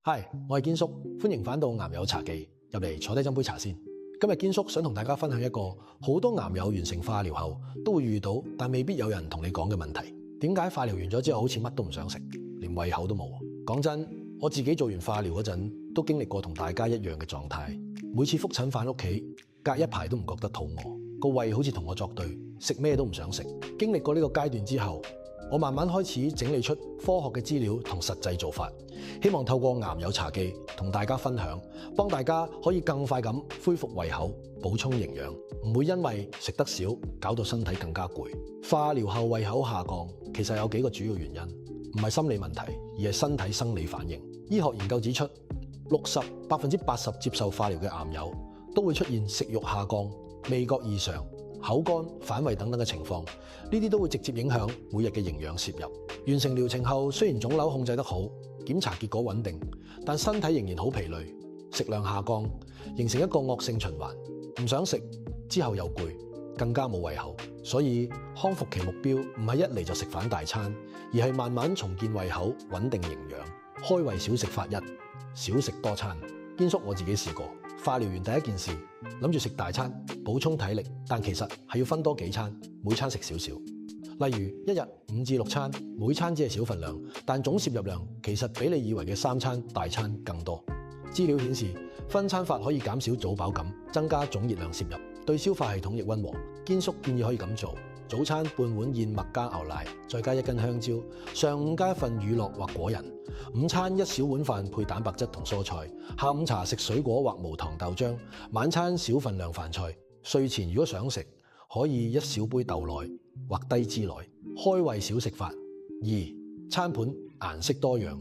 Hi，我係堅叔，歡迎返到癌友茶記，入嚟坐低斟杯茶先。今日堅叔想同大家分享一個好多癌友完成化療後都會遇到，但未必有人同你講嘅問題。點解化療完咗之後好似乜都唔想食，連胃口都冇？講真，我自己做完化療嗰陣都經歷過同大家一樣嘅狀態。每次覆診返屋企，隔一排都唔覺得肚餓，個胃好似同我作對，食咩都唔想食。經歷過呢個階段之後，我慢慢開始整理出科學嘅資料同實際做法，希望透過癌友茶記同大家分享，幫大家可以更快咁恢復胃口，補充營養，唔會因為食得少搞到身體更加攰。化療後胃口下降，其實有幾個主要原因，唔係心理問題，而係身體生理反應。醫學研究指出，80% 接受化療嘅癌友都會出現食慾下降、味覺異常、口乾、反胃等等嘅情況，呢啲都會直接影響每日嘅營養攝入。完成療程後，雖然腫瘤控制得好，檢查結果穩定，但身體仍然好疲累，食量下降，形成一個惡性循環。唔想食之後又攰，更加冇胃口。所以康復期目標唔係一嚟就食反大餐，而係慢慢重建胃口，穩定營養。開胃小食法1：少食多餐。堅叔我自己試過，化療完第一件事諗住食大餐補充體力，但其實係要分多幾餐，每餐食少少。例如一日5至6餐，每餐只係小份量，但總攝入量其實比你以為嘅3餐大餐更多。資料顯示，分餐法可以減少早飽感，增加總熱量攝入，對消化系統亦溫和。堅叔建議可以咁做：早餐半碗燕麥加牛奶，再加1根香蕉；上午加一份乳酪或果仁；午餐1小碗飯配蛋白質同蔬菜；下午茶食水果或無糖豆漿；晚餐小份量飯菜。睡前如果想食，可以1小杯豆奶或低脂奶。開胃小食法2：餐盤顏色多樣，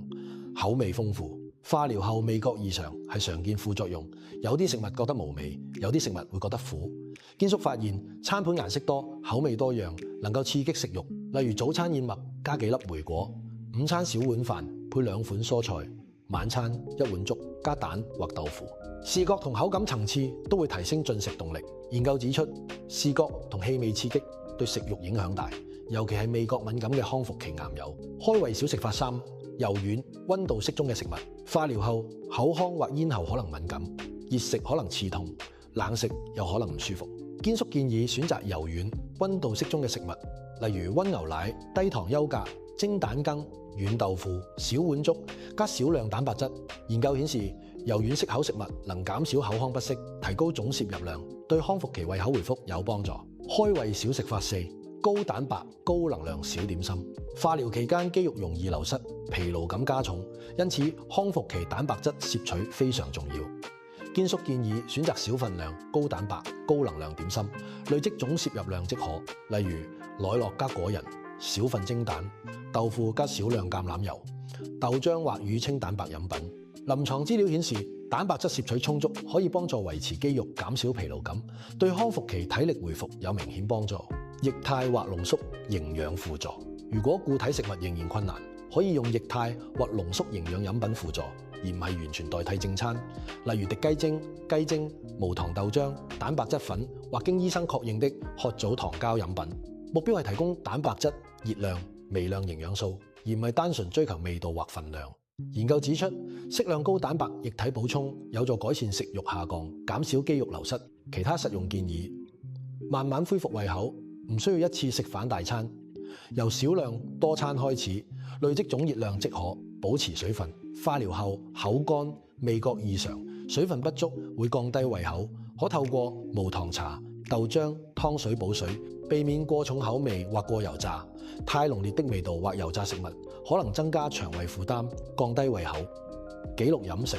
口味豐富。化療後味覺異常係常見副作用，有啲食物覺得無味，有啲食物會覺得苦。堅叔發現餐盤顏色多、口味多樣，能夠刺激食慾。例如早餐燕麥加幾粒莓果，午餐小碗飯配2款蔬菜，晚餐1碗粥加蛋或豆腐。視覺同口感層次都會提升進食動力。研究指出，視覺同氣味刺激對食慾影響大，尤其係味覺敏感嘅康復期癌友。開胃小食法3：柔軟、溫度適中嘅食物。化療後口腔或咽喉可能敏感，熱食可能刺痛，冷食又可能唔舒服。堅叔建議選擇柔軟、溫度適中嘅食物，例如溫牛奶、低糖優格、蒸蛋羹、軟豆腐、小碗粥，加少量蛋白質。研究顯示，柔軟適口食物能減少口腔不適，提高總攝入量，對康復期胃口回復有幫助。開胃小食法4：高蛋白、高能量小點心。化療期間肌肉容易流失，疲勞感加重，因此康復期蛋白質攝取非常重要。堅叔建議選擇小份量、高蛋白、高能量點心，累積總攝入量即可。例如奶酪加果仁、小份蒸蛋、豆腐加少量橄欖油、豆漿或乳清蛋白飲品。臨床資料顯示，蛋白質攝取充足可以幫助維持肌肉，減少疲勞感，對康復期體力回復有明顯幫助。液態或濃縮營養輔助。如果固體食物仍然困難，可以用液態或濃縮營養飲品輔助，而唔係完全代替正餐。例如滴雞精、雞精、無糖豆漿、蛋白質粉或經醫生確認的褐藻糖膠飲品。目標係提供蛋白質、熱量、微量營養素，而唔係單純追求味道或份量。研究指出，適量高蛋白液體補充有助改善食慾下降，減少肌肉流失。其他實用建議：慢慢恢復胃口，唔需要一次食反大餐，由少量多餐開始，累積總熱量即可。保持水分。化療後口乾、味覺異常、水分不足會降低胃口，可透過無糖茶、豆漿、湯水補水，避免過重口味或過油炸。太濃烈的味道或油炸食物可能增加腸胃負擔，降低胃口。記錄飲食，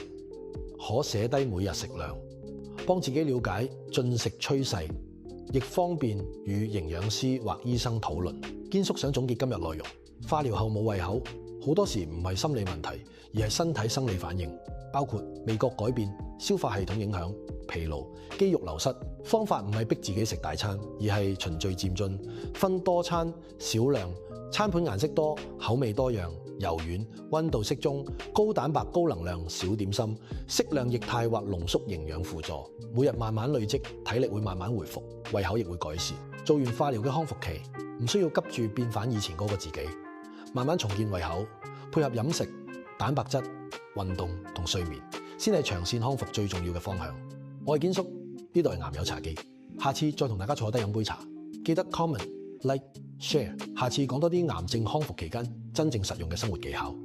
可寫低每日食量，幫自己了解進食趨勢，亦方便與營養師或醫生討論。堅叔想總結今日內容：化療後冇胃口，好多時唔係心理問題，而係身體生理反應，包括味覺改變、消化系統影響、疲勞、肌肉流失。方法唔係逼自己食大餐，而係循序漸進，分多餐、少量，餐盤顏色多、口味多樣、柔軟、溫度適中、高蛋白、高能量小點心，適量液態或濃縮營養輔助。每日慢慢累積，體力會慢慢回復，胃口亦會改善。做完化療嘅康復期，唔需要急住變返以前嗰個自己，慢慢重建胃口，配合飲食、蛋白質、運動同睡眠先係長線康復最重要嘅方向。我係堅叔，呢度係癌友茶記，下次再同大家坐低飲杯茶，記得 comment、like、share， 下次講多啲癌症康復期間真正實用嘅生活技巧。